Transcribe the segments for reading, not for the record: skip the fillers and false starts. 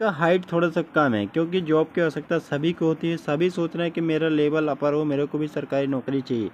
का हाइट थोड़ा सा कम है, क्योंकि जॉब की आवश्यकता सभी को होती है। सभी सोच रहे हैं कि मेरा लेवल अपर हो, मेरे को भी सरकारी नौकरी चाहिए।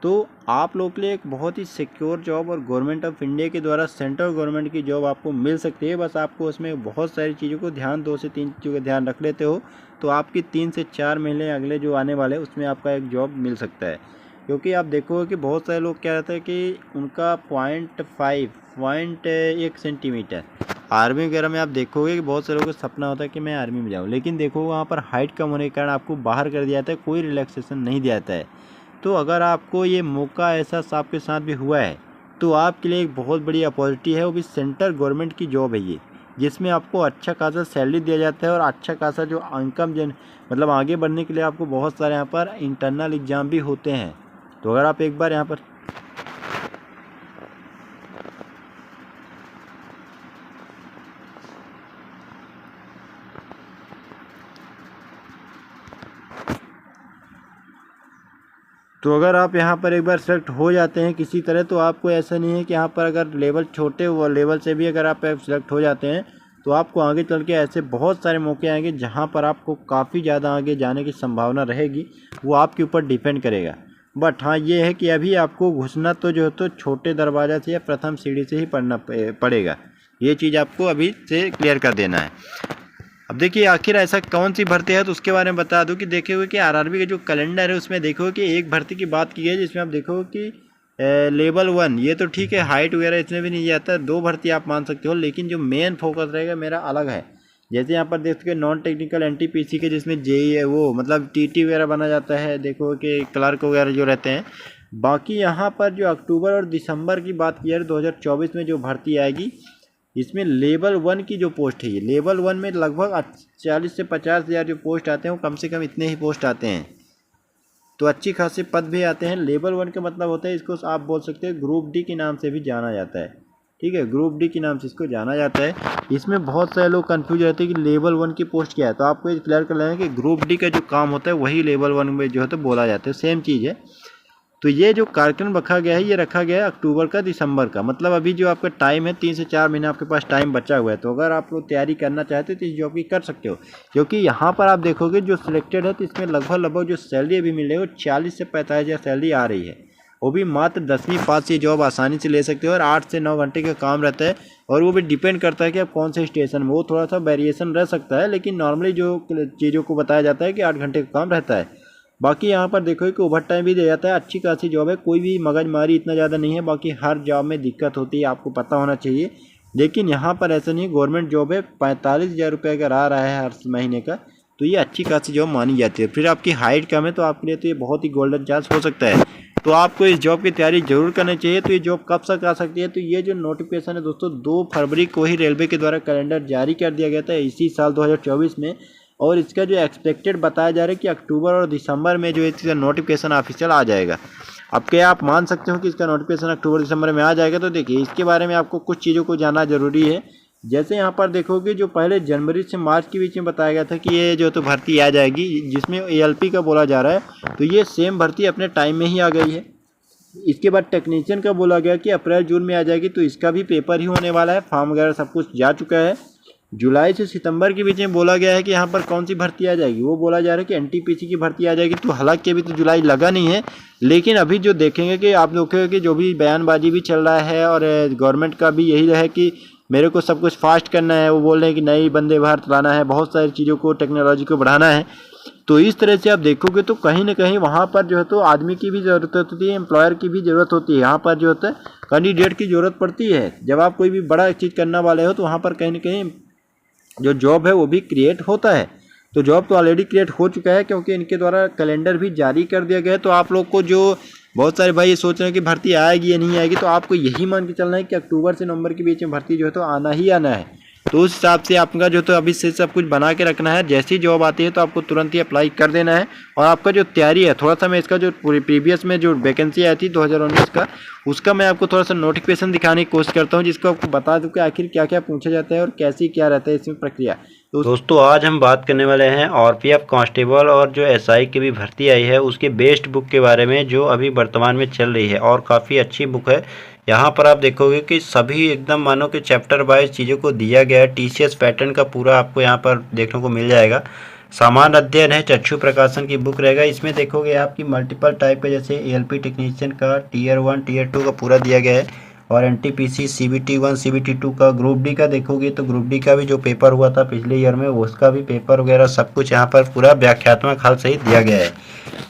तो आप लोग के लिए एक बहुत ही सिक्योर जॉब और गवर्नमेंट ऑफ इंडिया के द्वारा सेंट्रल गवर्नमेंट की जॉब आपको मिल सकती है। बस आपको उसमें बहुत सारी चीज़ों को ध्यान, 2 से 3 चीज़ों का ध्यान रख लेते हो तो आपकी 3 से 4 महीने अगले जो आने वाले उसमें आपका एक जॉब मिल सकता है। क्योंकि आप देखोगे कि बहुत सारे लोग क्या रहता है कि उनका 0.1 सेंटीमीटर, आर्मी वगैरह में आप देखोगे कि बहुत से लोगों का सपना होता है कि मैं आर्मी में जाऊँ, लेकिन देखो वहाँ पर हाइट कम होने के कारण आपको बाहर कर दिया जाता है, कोई रिलैक्सेशन नहीं दिया जाता है। तो अगर आपको ये मौका ऐसा आपके साथ भी हुआ है तो आपके लिए एक बहुत बड़ी अपॉर्चुनिटी है, वो भी सेंट्रल गवर्नमेंट की जॉब है ये, जिसमें आपको अच्छा खासा सैलरी दिया जाता है और अच्छा खासा जो इनकम मतलब आगे बढ़ने के लिए आपको बहुत सारे यहाँ पर इंटरनल एग्ज़ाम भी होते हैं। तो अगर आप एक बार यहाँ पर यहाँ पर एक बार सेलेक्ट हो जाते हैं किसी तरह, तो आपको ऐसा नहीं है कि यहाँ पर अगर लेवल छोटे हुआ लेवल से भी अगर आप सेलेक्ट हो जाते हैं तो आपको आगे चल के ऐसे बहुत सारे मौके आएंगे जहाँ पर आपको काफ़ी ज़्यादा आगे जाने की संभावना रहेगी। वो आपके ऊपर डिपेंड करेगा। बट हाँ ये है कि अभी आपको घुसना तो जो है तो छोटे दरवाज़ा से या प्रथम सीढ़ी से ही पड़ेगा। ये चीज़ आपको अभी से क्लियर कर देना है। अब देखिए आखिर ऐसा कौन सी भर्ती है तो उसके बारे में बता दूं कि देखे हुए कि आरआरबी का जो कैलेंडर है उसमें देखो कि एक भर्ती की बात की है जिसमें आप देखो कि लेवल 1, ये तो ठीक है, हाइट वगैरह इसमें भी नहीं जाता, 2 भर्ती आप मान सकते हो, लेकिन जो मेन फोकस रहेगा मेरा अलग है। जैसे यहाँ पर देख सकते नॉन टेक्निकल एनटीपीसी के जिसमें जेई है, वो मतलब टीटी वगैरह बना जाता है, देखो कि क्लर्क वगैरह जो रहते हैं। बाकी यहाँ पर जो अक्टूबर और दिसंबर की बात की है 2024 में जो भर्ती आएगी, इसमें लेवल 1 की जो पोस्ट है, ये लेवल 1 में लगभग 40 से 50 हज़ार जो पोस्ट आते हैं वो कम से कम इतने ही पोस्ट आते हैं। तो अच्छी खासी पद भी आते हैं। लेवल 1 का मतलब होता है, इसको आप बोल सकते हैं ग्रुप डी के नाम से भी जाना जाता है। ठीक है, ग्रुप डी के नाम से इसको जाना जाता है। इसमें बहुत सारे लोग कंफ्यूज रहते हैं कि लेवल 1 की पोस्ट क्या है, तो आपको ये क्लियर कर लेना है कि ग्रुप डी का जो काम होता है वही लेवल 1 में जो है तो बोला जाता है, सेम चीज़ है। तो ये जो कार्यक्रम रखा गया है, ये रखा गया है अक्टूबर का दिसंबर का, मतलब अभी जो आपका टाइम है 3 से 4 महीने आपके पास टाइम बचा हुआ है। तो अगर आप लोग तैयारी करना चाहते हो तो इस जॉब की कर सकते हो, क्योंकि यहाँ पर आप देखोगे जो सिलेक्टेड है तो इसमें लगभग जो सैलरी अभी मिल रही है वो 40 से 45 हज़ार सैलरी आ रही है। वो भी मात्र 10वीं पास से जॉब आसानी से ले सकते हो और 8 से 9 घंटे का काम रहता है। और वो भी डिपेंड करता है कि आप कौन से स्टेशन में, वो थोड़ा सा वेरिएशन रह सकता है, लेकिन नॉर्मली जो चीज़ों को बताया जाता है कि 8 घंटे का काम रहता है। बाकी यहाँ पर देखो कि ओवर टाइम भी दिया जाता है, अच्छी खासी जॉब है, कोई भी मगजमारी इतना ज़्यादा नहीं है। बाकी हर जॉब में दिक्कत होती है, आपको पता होना चाहिए, लेकिन यहाँ पर ऐसा नहीं है। गवर्नमेंट जॉब है, 45 हज़ार रुपये अगर आ रहा है हर महीने का, तो ये अच्छी खासी जॉब मानी जाती है। फिर आपकी हाइट कम है तो आपके लिए तो ये बहुत ही गोल्डन चांस हो सकता है। तो आपको इस जॉब की तैयारी जरूर करनी चाहिए। तो ये जॉब कब तक आ सकती है, तो ये जो नोटिफिकेशन है दोस्तों 2 फरवरी को ही रेलवे के द्वारा कैलेंडर जारी कर दिया गया था इसी साल 2024 में। और इसका जो एक्सपेक्टेड बताया जा रहा है कि अक्टूबर और दिसंबर में जो इसका नोटिफिकेशन ऑफिशियल आ जाएगा। अब क्या आप मान सकते हो कि इसका नोटिफिकेशन अक्टूबर दिसंबर में आ जाएगा, तो देखिए इसके बारे में आपको कुछ चीज़ों को जानना जरूरी है। जैसे यहाँ पर देखोगे जो पहले जनवरी से मार्च के बीच में बताया गया था कि ये जो तो भर्ती आ जाएगी, जिसमें एएलपी का बोला जा रहा है, तो ये सेम भर्ती अपने टाइम में ही आ गई है। इसके बाद टेक्नीशियन का बोला गया कि अप्रैल जून में आ जाएगी, तो इसका भी पेपर ही होने वाला है, फॉर्म वगैरह सब कुछ जा चुका है। जुलाई से सितंबर के बीच में बोला गया है कि यहाँ पर कौन सी भर्ती आ जाएगी, वो बोला जा रहा है कि एनटीपीसी की भर्ती आ जाएगी। तो हालांकि अभी तो जुलाई लगा नहीं है, लेकिन अभी जो देखेंगे कि आप देखेंगे कि जो भी बयानबाजी भी चल रहा है और गवर्नमेंट का भी यही है कि मेरे को सब कुछ फास्ट करना है। वो बोल रहे हैं कि नई वंदे भारत लाना है, बहुत सारी चीज़ों को, टेक्नोलॉजी को बढ़ाना है। तो इस तरह से आप देखोगे तो कहीं ना कहीं वहाँ पर जो है तो आदमी की भी ज़रूरत होती है, एम्प्लॉयर की भी ज़रूरत होती है। यहाँ पर जो होता है कैंडिडेट की ज़रूरत पड़ती है। जब आप कोई भी बड़ा चीज़ करने वाले हो तो वहाँ पर कहीं ना कहीं जो जॉब है वो भी क्रिएट होता है। तो जॉब तो ऑलरेडी क्रिएट हो चुका है, क्योंकि इनके द्वारा कैलेंडर भी जारी कर दिया गया है। तो आप लोग को जो बहुत सारे भाई ये सोच रहे हैं कि भर्ती आएगी या नहीं आएगी, तो आपको यही मान के चलना है कि अक्टूबर से नवंबर के बीच में भर्ती जो है तो आना ही आना है। तो उस हिसाब से आपका जो तो अभी से सब कुछ बना के रखना है। जैसी जॉब आती है तो आपको तुरंत ही अप्लाई कर देना है। और आपका जो तैयारी है, थोड़ा सा मैं इसका जो प्रीवियस में जो वैकेंसी आई थी 2019 का, उसका मैं आपको थोड़ा सा नोटिफिकेशन दिखाने की कोशिश करता हूँ, जिसको आपको बता दूँ कि आखिर क्या क्या पूछा जाता है और कैसी क्या रहता है इसमें प्रक्रिया। तो दोस्तों आज हम बात करने वाले हैं आरपीएफ कांस्टेबल और जो एसआई की भी भर्ती आई है उसके बेस्ट बुक के बारे में, जो अभी वर्तमान में चल रही है और काफ़ी अच्छी बुक है। यहाँ पर आप देखोगे कि सभी एकदम मानो कि चैप्टर वाइज चीज़ों को दिया गया है। टीसीएस पैटर्न का पूरा आपको यहाँ पर देखने को मिल जाएगा। सामान्य अध्ययन है, चक्षु प्रकाशन की बुक रहेगा। इसमें देखोगे आपकी मल्टीपल टाइप के जैसे एएलपी टेक्नीशियन का टियर 1 टियर 2 का पूरा दिया गया है और एनटीपीसी सीबीटी 1 सीबीटी 2 का। ग्रुप डी का देखोगे तो ग्रुप डी का भी जो पेपर हुआ था पिछले ईयर में उसका भी पेपर वगैरह सब कुछ यहाँ पर पूरा व्याख्यात्मक हल सहित दिया गया है।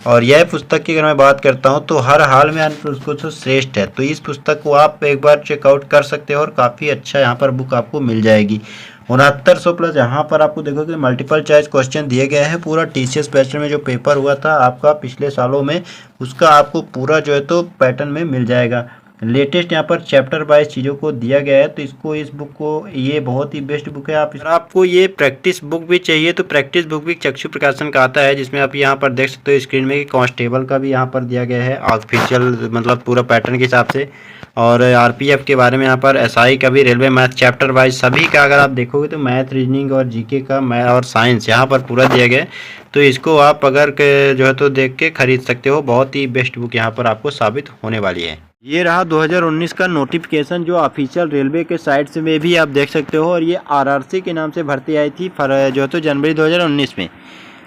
और यह पुस्तक की अगर मैं बात करता हूँ तो हर हाल में उसको तो श्रेष्ठ है। तो इस पुस्तक को आप एक बार चेकआउट कर सकते हो और काफ़ी अच्छा यहाँ पर बुक आपको मिल जाएगी। 6900 प्लस यहाँ पर आपको देखोगे मल्टीपल चॉइस क्वेश्चन दिए गए हैं। पूरा टीसीएस पैटर्न में जो पेपर हुआ था आपका पिछले सालों में उसका आपको पूरा जो है तो पैटर्न में मिल जाएगा। लेटेस्ट यहाँ पर चैप्टर वाइज चीज़ों को दिया गया है। तो इस बुक को ये बहुत ही बेस्ट बुक है। आपको ये प्रैक्टिस बुक भी चाहिए तो प्रैक्टिस बुक भी चक्षु प्रकाशन का आता है, जिसमें आप यहाँ पर देख सकते हो स्क्रीन में कि कांस्टेबल का भी यहाँ पर दिया गया है ऑफिशियल मतलब पूरा पैटर्न के हिसाब से। और आरपीएफ के बारे में यहाँ पर एसआई का भी, रेलवे मैथ चैप्टर वाइज सभी का अगर आप देखोगे तो मैथ रीजनिंग और जीके का मैथ और साइंस यहाँ पर पूरा दिया गया है। तो इसको आप अगर जो है तो देख के खरीद सकते हो। बहुत ही बेस्ट बुक यहाँ पर आपको साबित होने वाली है। ये रहा 2019 का नोटिफिकेशन जो ऑफिशियल रेलवे के साइट से में भी आप देख सकते हो। और ये आरआरसी के नाम से भर्ती आई थी जो तो जनवरी 2019 में।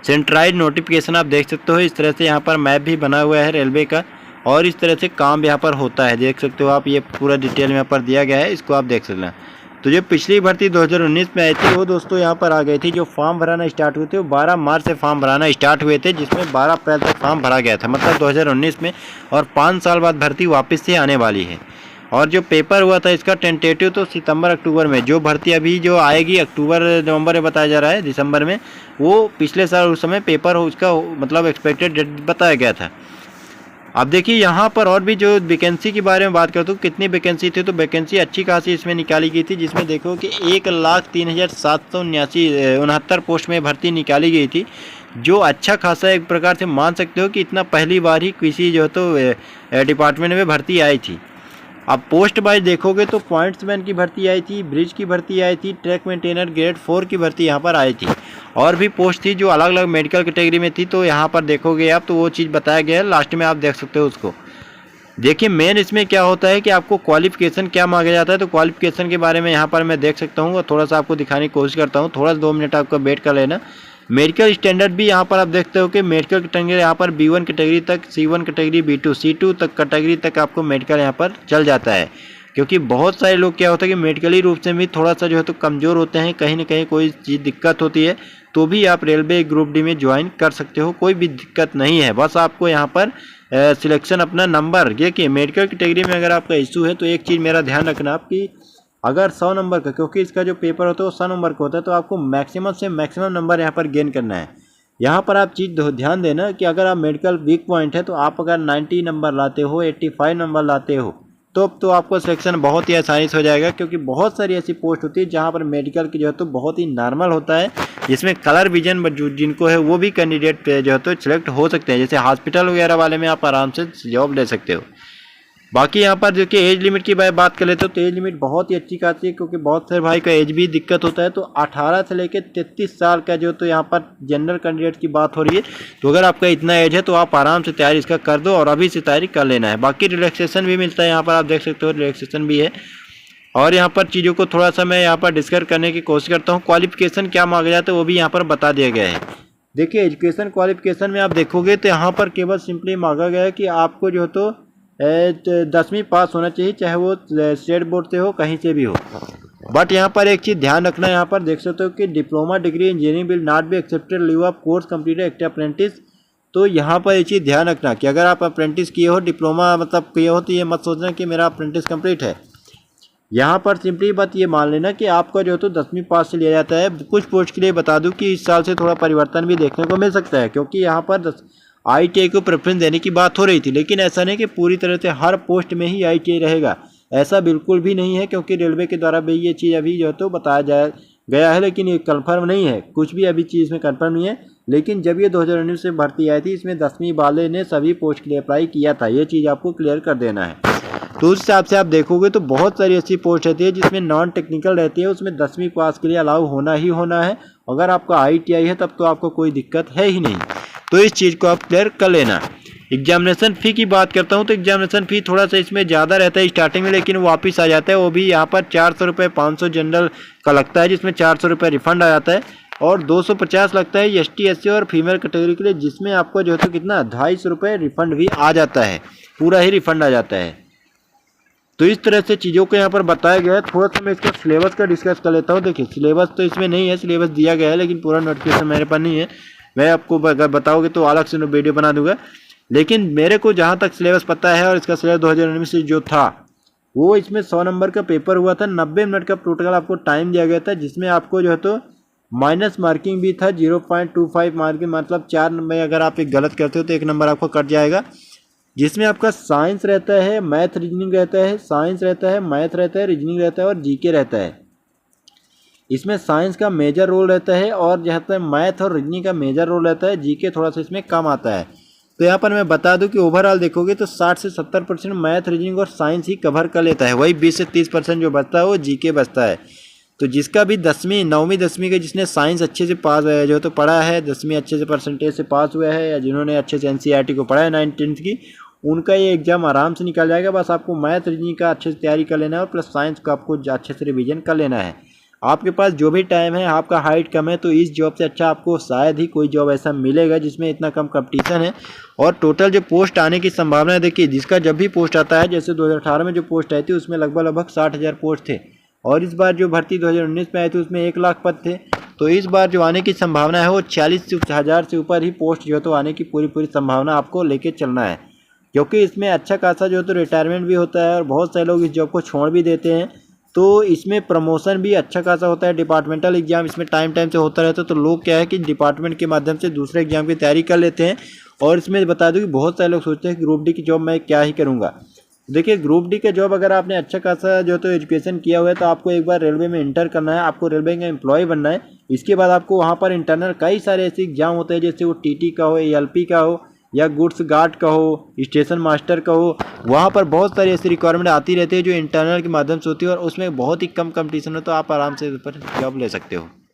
सेंट्राइज नोटिफिकेशन आप देख सकते हो। इस तरह से यहाँ पर मैप भी बना हुआ है रेलवे का और इस तरह से काम यहाँ पर होता है, देख सकते हो आप। ये पूरा डिटेल में यहाँ पर दिया गया है, इसको आप देख सकते हैं। तो जो पिछली भर्ती 2019 में आई थी वो दोस्तों यहाँ पर आ गई थी। जो फॉर्म भराना स्टार्ट हुए थे वो 12 मार्च से फॉर्म भराना स्टार्ट हुए थे, जिसमें 12 अप्रैल तक फॉर्म भरा गया था, मतलब 2019 में। और 5 साल बाद भर्ती वापस से आने वाली है। और जो पेपर हुआ था इसका टेंटेटिव तो सितंबर अक्टूबर में, जो भर्ती अभी जो आएगी अक्टूबर नवंबर में बताया जा रहा है, दिसंबर में, वो पिछले साल उस समय पेपर उसका मतलब एक्सपेक्टेड डेट बताया गया था। अब देखिए यहाँ पर और भी जो वैकेंसी के बारे में बात करता हूँ, कितनी वैकेंसी थी तो वैकेंसी अच्छी खासी इसमें निकाली गई थी, जिसमें देखो कि 1,03,769 पोस्ट में भर्ती निकाली गई थी, जो अच्छा खासा एक प्रकार से मान सकते हो कि इतना पहली बार ही किसी जो तो डिपार्टमेंट में भर्ती आई थी। अब पोस्ट वाइज देखोगे तो पॉइंट्समैन की भर्ती आई थी, ब्रिज की भर्ती आई थी, ट्रैक मेंटेनर ग्रेड 4 की भर्ती यहाँ पर आई थी। और भी पोस्ट थी जो अलग अलग मेडिकल कैटेगरी में थी, तो यहाँ पर देखोगे आप तो वो चीज़ बताया गया है, लास्ट में आप देख सकते हो उसको। देखिए मेन इसमें क्या होता है कि आपको क्वालिफिकेशन क्या मांगा जाता है। तो क्वालिफिकेशन के बारे में यहाँ पर मैं देख सकता हूँ और थोड़ा सा आपको दिखाने की कोशिश करता हूँ। थोड़ा सा 2 मिनट आपका वेट कर लेना। मेडिकल स्टैंडर्ड भी यहाँ पर आप देखते हो कि मेडिकल कैटेगरी यहाँ पर B1 कैटेगरी तक, C1 कैटेगरी, B2 C2 तक कैटेगरी तक आपको मेडिकल यहाँ पर चल जाता है। क्योंकि बहुत सारे लोग क्या होता है कि मेडिकली रूप से भी थोड़ा सा जो है तो कमज़ोर होते हैं, कहीं ना कहीं कोई चीज़ दिक्कत होती है तो भी आप रेलवे ग्रुप डी में ज्वाइन कर सकते हो, कोई भी दिक्कत नहीं है। बस आपको यहाँ पर सिलेक्शन अपना नंबर, ये कि मेडिकल कैटेगरी में अगर आपका इशू है तो एक चीज़ मेरा ध्यान रखना आप कि अगर 100 नंबर का, क्योंकि इसका जो पेपर होता है वो 100 नंबर का होता है, तो आपको मैक्सिमम से मैक्सिमम नंबर यहाँ पर गेन करना है। यहाँ पर आप चीज़ ध्यान देना कि अगर आप मेडिकल वीक पॉइंट है तो आप अगर 90 नंबर लाते हो, 85 नंबर लाते हो तो आपको सिलेक्शन बहुत ही आसानी से हो जाएगा। क्योंकि बहुत सारी ऐसी पोस्ट होती है जहाँ पर मेडिकल की जो है तो बहुत ही नॉर्मल होता है, जिसमें कलर विजन जिनको है वो भी कैंडिडेट जो है तो सिलेक्ट हो सकते हैं। जैसे हॉस्पिटल वगैरह वाले में आप आराम से जॉब ले सकते हो। बाकी यहाँ पर जो कि एज लिमिट की बात कर लेते हो तो एज लिमिट बहुत ही अच्छी खासी है, क्योंकि बहुत सारे भाई का एज भी दिक्कत होता है। तो 18 से लेकर 33 साल का जो तो यहाँ पर जनरल कैंडिडेट की बात हो रही है। तो अगर आपका इतना एज है तो आप आराम से तैयारी इसका कर दो और अभी से तैयारी कर लेना है। बाकी रिलैक्सेशन भी मिलता है, यहाँ पर आप देख सकते हो रिलैक्सेशन भी है। और यहाँ पर चीज़ों को थोड़ा सा मैं यहाँ पर डिस्कस करने की कोशिश करता हूँ। क्वालिफिकेशन क्या मांगा जाता है वो भी यहाँ पर बता दिया गया है। देखिए एजुकेशन क्वालिफिकेशन में आप देखोगे तो यहाँ पर केवल सिंपली मांगा गया है कि आपको जो तो 10वीं पास होना चाहिए, चाहे वो स्टेट बोर्ड से हो, कहीं से भी हो। बट यहाँ पर एक चीज़ ध्यान रखना, यहाँ पर देख सकते हो कि diploma degree engineering will not be accepted leave of course completed act apprentice. तो यहाँ पर ये चीज़ ध्यान रखना कि अगर आप अप्रेंटिस किए हो, डिप्लोमा मतलब किए हो, तो ये मत सोचना कि मेरा अप्रेंटिस कंप्लीट है। यहाँ पर सिंपली बात ये मान लेना कि आपका जो तो 10वीं पास से लिया जाता है। कुछ पोस्ट के लिए बता दूँ कि इस साल से थोड़ा परिवर्तन भी देखने को मिल सकता है, क्योंकि यहाँ पर ITI को प्रेफरेंस देने की बात हो रही थी, लेकिन ऐसा नहीं कि पूरी तरह से हर पोस्ट में ही ITI रहेगा, ऐसा बिल्कुल भी नहीं है। क्योंकि रेलवे के द्वारा भी ये चीज़ अभी जो है तो बताया गया है, लेकिन ये कन्फर्म नहीं है, कुछ भी अभी चीज़ में कन्फर्म नहीं है। लेकिन जब ये 2019 से भर्ती आई थी, इसमें 10वीं वाले ने सभी पोस्ट के लिए अप्लाई किया था, ये चीज़ आपको क्लियर कर देना है। तो उस हिसाब से आप देखोगे तो बहुत सारी ऐसी पोस्ट रहती है जिसमें नॉन टेक्निकल रहती है, उसमें 10वीं पास के लिए अलाउ होना ही होना है। अगर आपका ITI है तब तो आपको कोई दिक्कत है ही नहीं। तो इस चीज़ को आप क्लियर कर लेना। एग्जामिनेशन फ़ी की बात करता हूँ तो एग्जामिनेशन फ़ी थोड़ा सा इसमें ज़्यादा रहता है स्टार्टिंग में, लेकिन वापस आ जाता है। वो भी यहाँ पर 400 रुपये 500 जनरल का लगता है, जिसमें 400 रुपये रिफंड आ जाता है, और 250 लगता है ST SC और फीमेल कैटेगरी के लिए, जिसमें आपको जो है तो कितना 250 रुपये रिफंड भी आ जाता है, पूरा ही रिफंड आ जाता है। तो इस तरह से चीज़ों को यहाँ पर बताया गया है। थोड़ा सा मैं इसका सिलेबस का डिस्कस कर लेता हूँ। देखिए सिलेबस तो इसमें नहीं है, सिलेबस दिया गया है लेकिन पूरा नोटिफिकेशन मेरे पास नहीं है। मैं आपको अगर बताओगे तो अलग से वीडियो बना दूंगा, लेकिन मेरे को जहाँ तक सिलेबस पता है और इसका सिलेबस 2019 से जो था वो इसमें 100 नंबर का पेपर हुआ था, 90 मिनट का टोटल आपको टाइम दिया गया था, जिसमें आपको जो है तो माइनस मार्किंग भी था 0.25 मार्किंग, मतलब 4 में अगर आप एक गलत करते हो तो 1 नंबर आपको कट जाएगा। जिसमें आपका साइंस रहता है, मैथ रीजनिंग रहता है, साइंस रहता है, मैथ रहता है, रीजनिंग रहता है और GK रहता है। इसमें साइंस का मेजर रोल रहता है और जहाँ तक मैथ और रीजनिंग का मेजर रोल रहता है, GK थोड़ा सा इसमें कम आता है। तो यहाँ पर मैं बता दूं कि ओवरऑल देखोगे तो 60 से 70% मैथ रीजनिंग और साइंस ही कवर कर लेता है, वही 20 से 30% जो बचता है वो GK बचता है। तो जिसका भी 10वीं 9वीं 10वीं के जिसने साइंस अच्छे से पास हुआ है, जो तो पढ़ा है 10वीं अच्छे से परसेंटेज से पास हुआ है, या जिन्होंने अच्छे से NCERT को पढ़ा है 9th की, उनका ये एग्जाम आराम से निकल जाएगा। बस आपको मैथ रीजनिंग का अच्छे से तैयारी कर लेना है और प्लस साइंस का आपको अच्छे से रिवीजन कर लेना है। आपके पास जो भी टाइम है, आपका हाइट कम है, तो इस जॉब से अच्छा आपको शायद ही कोई जॉब ऐसा मिलेगा जिसमें इतना कम कंपटीशन है। और टोटल जो पोस्ट आने की संभावना है, देखिए जिसका जब भी पोस्ट आता है, जैसे 2018 में जो पोस्ट आई थी उसमें लगभग 60,000 पोस्ट थे, और इस बार जो भर्ती 2019 में आई थी उसमें 1 लाख पद थे। तो इस बार जो आने की संभावना है वो 40,000 से ऊपर ही पोस्ट जो है तो आने की पूरी संभावना आपको लेके चलना है, क्योंकि इसमें अच्छा खासा जो है तो रिटायरमेंट भी होता है और बहुत सारे लोग इस जॉब को छोड़ भी देते हैं। तो इसमें प्रमोशन भी अच्छा खासा होता है। डिपार्टमेंटल एग्जाम इसमें टाइम से होता रहता है, तो लोग क्या है कि डिपार्टमेंट के माध्यम से दूसरे एग्जाम की तैयारी कर लेते हैं। और इसमें बता दूं कि बहुत सारे लोग सोचते हैं कि ग्रुप डी की जॉब मैं क्या ही करूँगा। देखिए ग्रुप डी के जॉब अगर आपने अच्छा खासा जो तो एजुकेशन किया हुआ है तो आपको एक बार रेलवे में इंटर करना है, आपको रेलवे का एम्प्लॉय बनना है। इसके बाद आपको वहाँ पर इंटरनल कई सारे ऐसे एग्जाम होते हैं, जैसे वो TT का हो, ALP का हो, या गुड्स गार्ड का हो, स्टेशन मास्टर का हो। वहाँ पर बहुत सारी ऐसी रिक्वायरमेंट आती रहती है जो इंटरनल के माध्यम से होती है, और उसमें बहुत ही कम कंपटीशन है, तो आप आराम से इस पर जॉब ले सकते हो।